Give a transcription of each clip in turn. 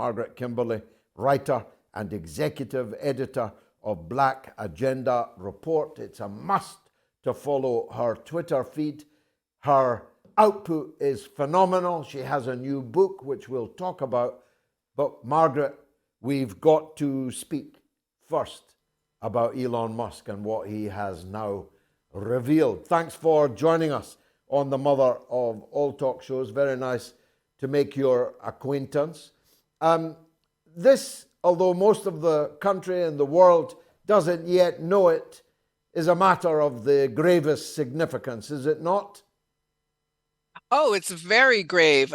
Margaret Kimberley, writer and executive editor of Black Agenda Report. It's a must to follow her Twitter feed. Her output is phenomenal. She has a new book, which we'll talk about. But Margaret, we've got to speak first about Elon Musk and what he has now revealed. Thanks for joining us on the mother of all talk shows. Very nice to make your acquaintance. This, although most of the country and the world doesn't yet know it, is a matter of the gravest significance, is it not? Oh, it's very grave.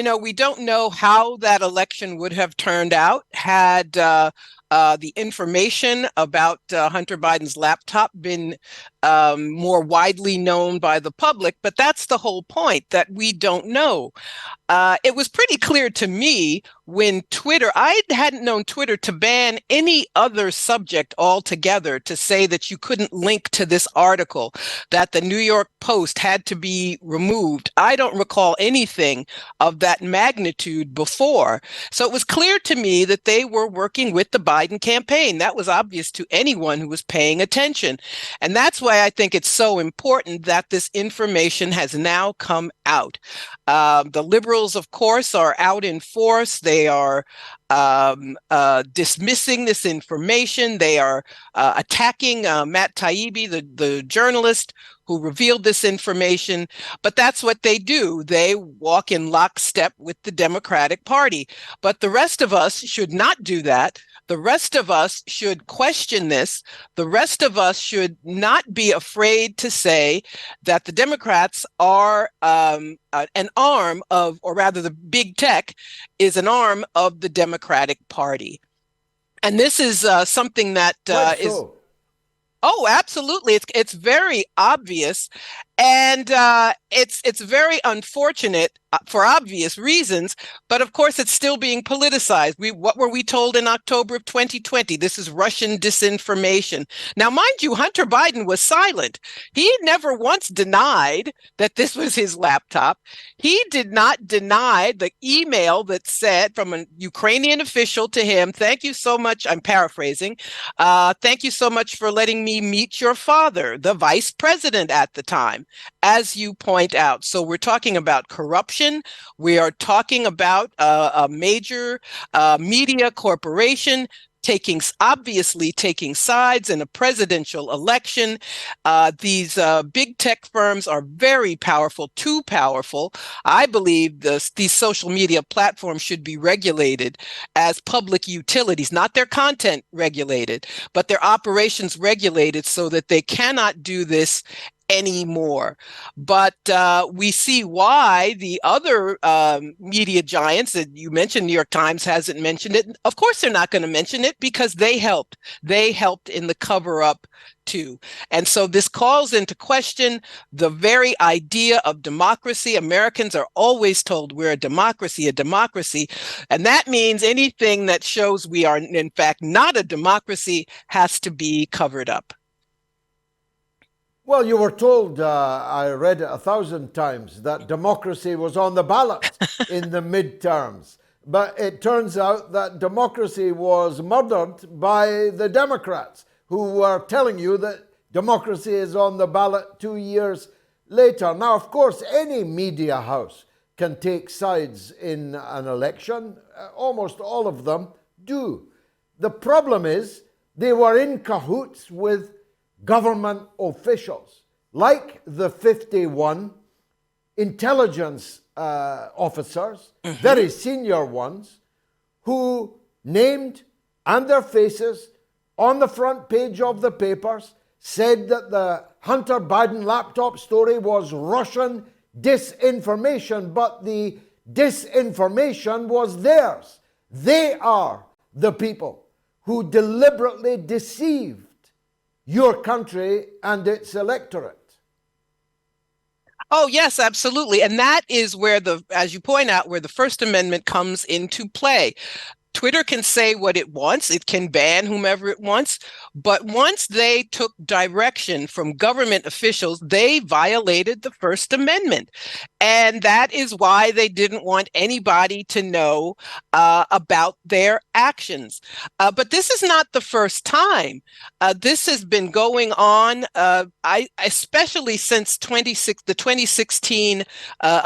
We don't know how that election would have turned out had the information about Hunter Biden's laptop been more widely known by the public. But that's the whole point, that we don't know. It was pretty clear to me when I hadn't known Twitter to ban any other subject altogether, to say that you couldn't link to this article, that the New York Post had to be removed. I don't recall anything of that magnitude before. So it was clear to me that they were working with the Biden campaign. That was obvious to anyone who was paying attention. And that's why I think it's so important that this information has now come out. The liberals, of course, are out in force. They are dismissing this information. They are attacking Matt Taibbi, the journalist who revealed this information. But that's what they do. They walk in lockstep with the Democratic Party. But the rest of us should not do that. The rest of us should question this. The rest of us should not be afraid to say that the Democrats are an arm of, or rather the big tech is an arm of the Democratic Party. And this is something that is... Oh, absolutely. It's very obvious, and it's very unfortunate for obvious reasons. But of course, it's still being politicized. What were we told in October of 2020? This is Russian disinformation. Now, mind you, Hunter Biden was silent. He never once denied that this was his laptop. He did not deny the email that said from a Ukrainian official to him, "Thank you so much." I'm paraphrasing. "Thank you so much for letting me meet your father," the vice president at the time, as you point out. So we're talking about corruption. We are talking about a major media corporation obviously taking sides in a presidential election. These big tech firms are very powerful, too powerful. I believe these social media platforms should be regulated as public utilities, not their content regulated, but their operations regulated, so that they cannot do this anymore. But we see why the other media giants that you mentioned, New York Times hasn't mentioned it. Of course, they're not going to mention it because they helped. They helped in the cover up too. And so this calls into question the very idea of democracy. Americans are always told we're a democracy. And that means anything that shows we are, in fact, not a democracy has to be covered up. Well, you were told, I read it 1,000 times, that democracy was on the ballot in the midterms. But it turns out that democracy was murdered by the Democrats, who were telling you that democracy is on the ballot 2 years later. Now, of course, any media house can take sides in an election. Almost all of them do. The problem is they were in cahoots with government officials, like the 51 intelligence officers, very senior ones, who named and their faces on the front page of the papers, said that the Hunter Biden laptop story was Russian disinformation, but the disinformation was theirs. They are the people who deliberately deceived your country and its electorate. Oh, yes, absolutely. And that is where as you point out, where the First Amendment comes into play. Twitter can say what it wants. It can ban whomever it wants. But once they took direction from government officials, they violated the First Amendment. And that is why they didn't want anybody to know about their actions. But this is not the first time. This has been going on, especially since the 2016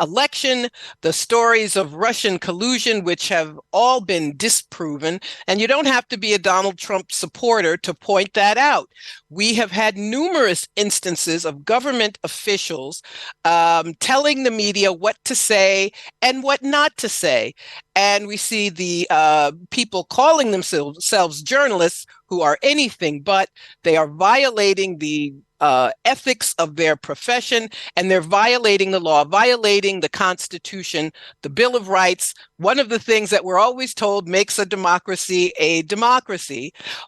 election, the stories of Russian collusion, which have all been disproven. And you don't have to be a Donald Trump supporter to point that out. We have had numerous instances of government officials telling the media what to say and what not to say. And we see the people calling themselves journalists who are anything but. They are violating the ethics of their profession, and they're violating the law, violating the Constitution, the Bill of Rights. One of the things that we're always told makes a democracy,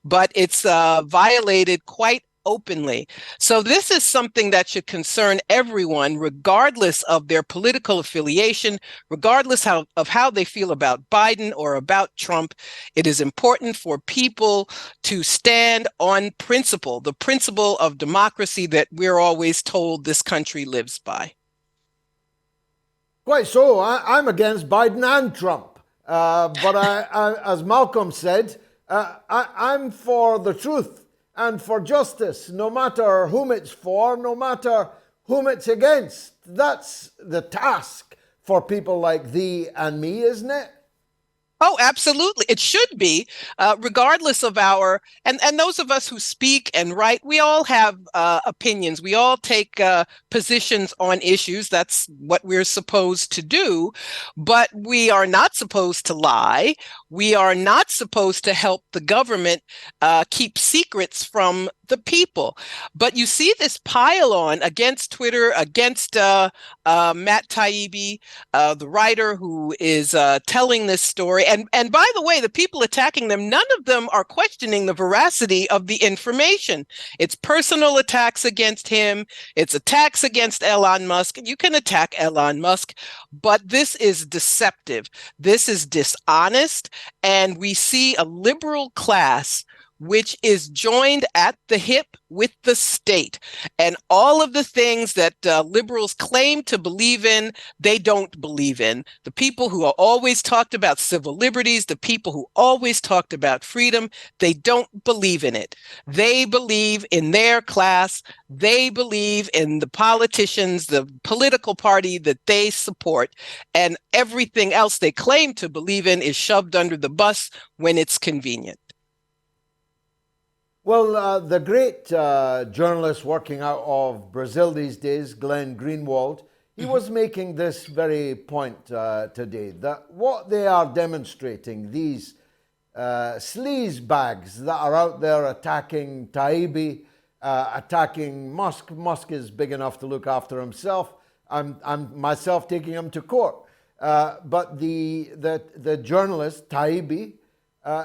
but it's violated quite openly. So this is something that should concern everyone, regardless of their political affiliation, regardless of how they feel about Biden or about Trump. It is important for people to stand on principle, the principle of democracy that we're always told this country lives by. Quite so. I'm against Biden and Trump. But as Malcolm said, I'm for the truth and for justice, no matter whom it's for, no matter whom it's against. That's the task for people like thee and me, isn't it? Oh, absolutely. It should be, regardless of and those of us who speak and write, we all have opinions. We all take positions on issues. That's what we're supposed to do. But we are not supposed to lie. We are not supposed to help the government keep secrets from the people. But you see this pile on against Twitter, against Matt Taibbi, the writer who is telling this story. And by the way, the people attacking them, none of them are questioning the veracity of the information. It's personal attacks against him. It's attacks against Elon Musk. You can attack Elon Musk, but this is deceptive. This is dishonest. And we see a liberal class which is joined at the hip with the state. And all of the things that liberals claim to believe in, they don't believe in. The people who are always talked about civil liberties, the people who always talked about freedom, they don't believe in it. They believe in their class. They believe in the politicians, the political party that they support. And everything else they claim to believe in is shoved under the bus when it's convenient. Well, the great journalist working out of Brazil these days, Glenn Greenwald, he was making this very point today, that what they are demonstrating, these sleaze bags that are out there attacking Taibbi, attacking Musk. Musk is big enough to look after himself. I'm myself taking him to court. But the journalist, Taibbi,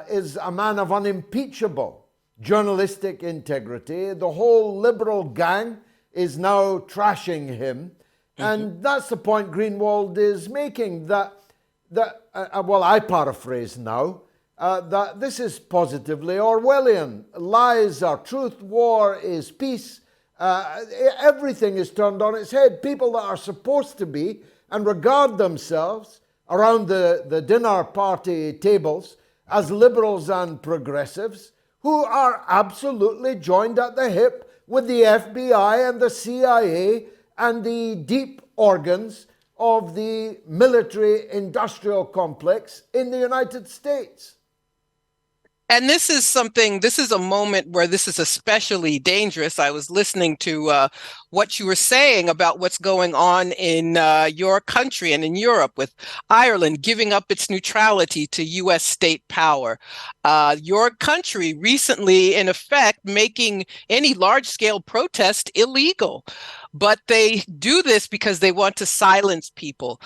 is a man of unimpeachable journalistic integrity. The whole liberal gang is now trashing him. And that's the point Greenwald is making, that well, I paraphrase now, that this is positively Orwellian. Lies are truth, war is peace. Everything is turned on its head. People that are supposed to be and regard themselves around the dinner party tables as liberals and progressives, who are absolutely joined at the hip with the FBI and the CIA and the deep organs of the military-industrial complex in the United States. And this is a moment where this is especially dangerous. I was listening to what you were saying about what's going on in your country and in Europe, with Ireland giving up its neutrality to U.S. state power. Your country recently, in effect, making any large-scale protest illegal. But they do this because they want to silence people.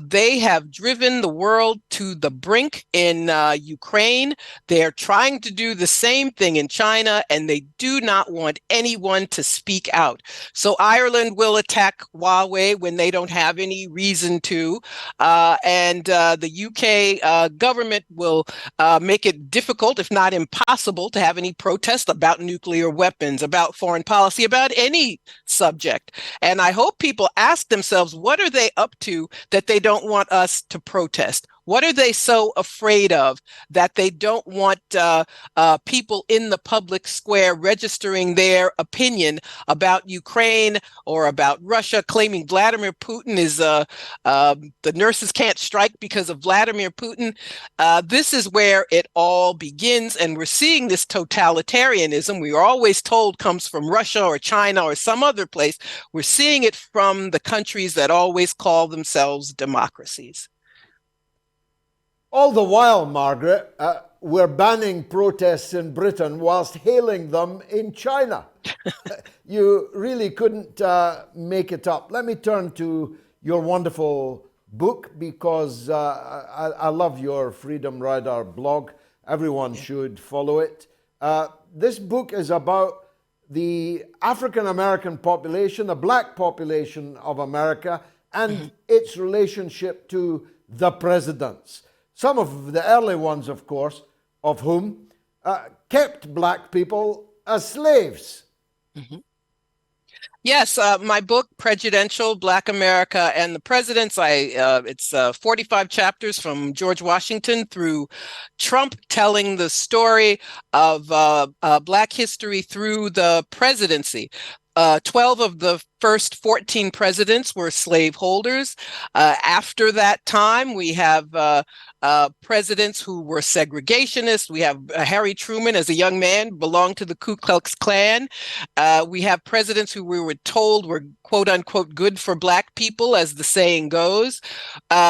They have driven the world to the brink in Ukraine. They're trying to do the same thing in China, and they do not want anyone to speak out. So Ireland will attack Huawei when they don't have any reason to. And the UK government will make it difficult, if not impossible, to have any protest about nuclear weapons, about foreign policy, about any subject. And I hope people ask themselves, what are they up to that they don't want us to protest? What are they so afraid of that they don't want people in the public square registering their opinion about Ukraine or about Russia, claiming Vladimir Putin is the nurses can't strike because of Vladimir Putin? This is where it all begins, and we're seeing this totalitarianism we are always told comes from Russia or China or some other place. We're seeing it from the countries that always call themselves democracies. All the while, Margaret, we're banning protests in Britain whilst hailing them in China. You really couldn't make it up. Let me turn to your wonderful book, because I love your Freedom Rider blog. Everyone should follow it. This book is about the African American population, the black population of America, and its relationship to the presidents. Some of the early ones, of course, of whom kept black people as slaves. Mm-hmm. Yes, my book, Prejudential: Black America and the Presidents. It's 45 chapters from George Washington through Trump, telling the story of Black history through the presidency. 12 of the first 14 presidents were slaveholders. After that time, we have presidents who were segregationists. We have Harry Truman, as a young man, belonged to the Ku Klux Klan. We have presidents who we were told were, quote unquote, good for Black people, as the saying goes,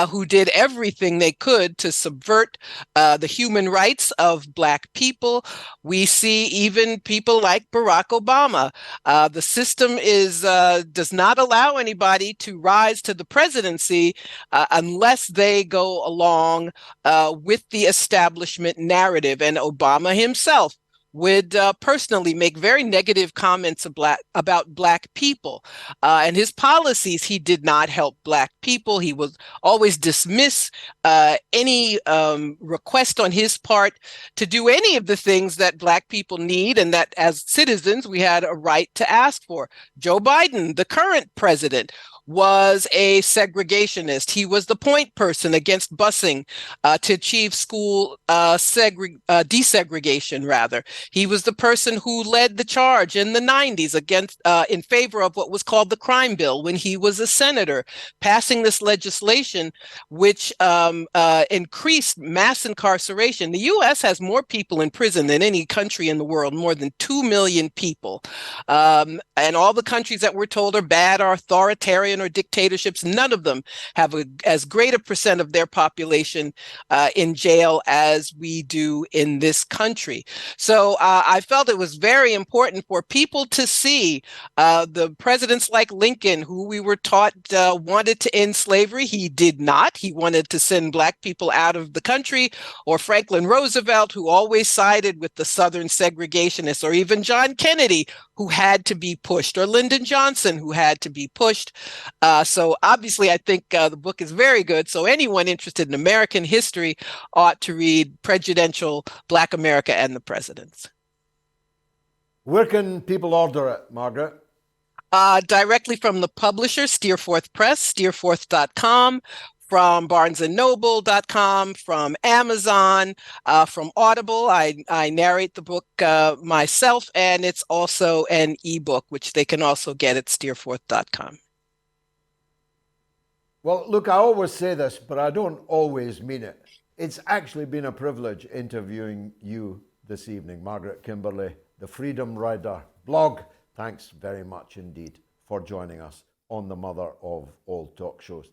who did everything they could to subvert the human rights of Black people. We see even people like Barack Obama. The system does not allow anybody to rise to the presidency unless they go along with the establishment narrative. And Obama himself would personally make very negative comments about Black people. And his policies, he did not help Black people. He would always dismiss any request on his part to do any of the things that Black people need and that as citizens we had a right to ask for. Joe Biden, the current president, was a segregationist. He was the point person against busing to achieve school desegregation, rather. He was the person who led the charge in the 90s in favor of what was called the crime bill when he was a senator, passing this legislation which increased mass incarceration. The U.S. has more people in prison than any country in the world, more than 2 million people. And all the countries that we're told are bad, are authoritarian or dictatorships, none of them have as great a percent of their population in jail as we do in this country. So I felt it was very important for people to see the presidents like Lincoln, who we were taught wanted to end slavery. He did not. He wanted to send Black people out of the country. Or Franklin Roosevelt, who always sided with the Southern segregationists. Or even John Kennedy, who had to be pushed. Or Lyndon Johnson, who had to be pushed. So obviously, I think the book is very good. So anyone interested in American history ought to read Prejudential: Black America and the Presidents. Where can people order it, Margaret? Directly from the publisher, Steerforth Press, steerforth.com, from barnesandnoble.com, from Amazon, from Audible. I narrate the book myself, and it's also an ebook, which they can also get at steerforth.com. Well, look, I always say this, but I don't always mean it. It's actually been a privilege interviewing you this evening, Margaret Kimberley, the Freedom Rider blog. Thanks very much indeed for joining us on the mother of all talk shows.